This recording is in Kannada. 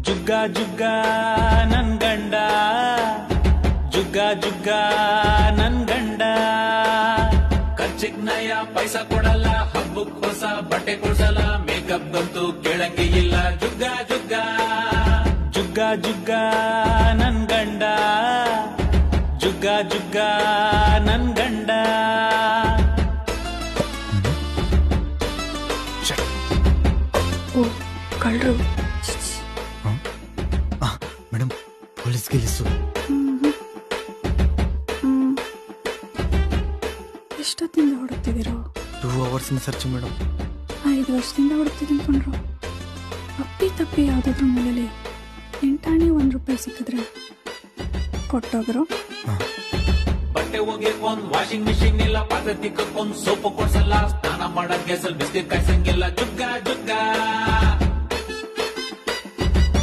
ಜುಗ್ಗ ಜುಗ್ಗ ನನ್ ಗಂಡ, ಜುಗ್ಗ ಜುಗ್ಗ ನನ್ ಗಂಡ. ಖರ್ಚಿಗ್ ನಯ ಪೈಸಾ ಕೊಡಲ್ಲ, ಹಬ್ಬಕ್ ಹೊಸ ಬಟ್ಟೆ ಕೊಡ್ಸಲ್ಲ, ಮೇಕಪ್ ಗಂತೂ ಕೇಳಂಗೆ ಇಲ್ಲ. ಜುಗ್ಗ ಜುಗ್ಗ ಜುಗ್ಗ ಜುಗ್ಗ ನನ್ ಗಂಡ, ಜುಗ್ಗ ಜುಗ್ಗ ನನ್ ಗಂಡ. ಓ ಕಳ್ರು. ಮೇಡಮ್ ಪೊಲೀಸ್ ಗಿಲಿಸು. ಎಷ್ಟೊತ್ತಿಂದ ಹುಡುಕ್ತಿದ್ದೀರೋ? 2 hours ಸರ್ಚ್ ಮೇಡಮ್. 5 ವರ್ಷದಿಂದ ಹುಡುಕ್ತಿದ್ದೀನಿ ಕೊಂಡ್ರು. ಅಪ್ಪಿ ತಪ್ಪಿ ಯಾವ್ದಾದ್ರು ಮೂಲೆಯಲ್ಲಿ 8 ಆಣೆ 1 ರೂಪಾಯಿ ಸಿಕ್ಕಿದ್ರೆ ಕೊಟ್ಟೋದ್ರು. ಬಟ್ಟೆ ಒಗೆಯಕ್ ಒಂದ್ ವಾಷಿಂಗ್ ಮಿಷಿನ್ ಇಲ್ಲ, ಪಾತ್ರೆ ತಿಕ್ಕಕ್ ಒಂದ್ ಸೋಪು ಕೊಡ್ಸಲ್ಲ, ಸ್ನಾನ ಮಾಡಕ್ ಗ್ಯಾಸಲ್ ಬಿಸ್ಕೆಟ್ ಕಾಯ್ಸಂಗಿಲ್ಲ. ಜುಗ್ಗ ಜುಗ್ಗ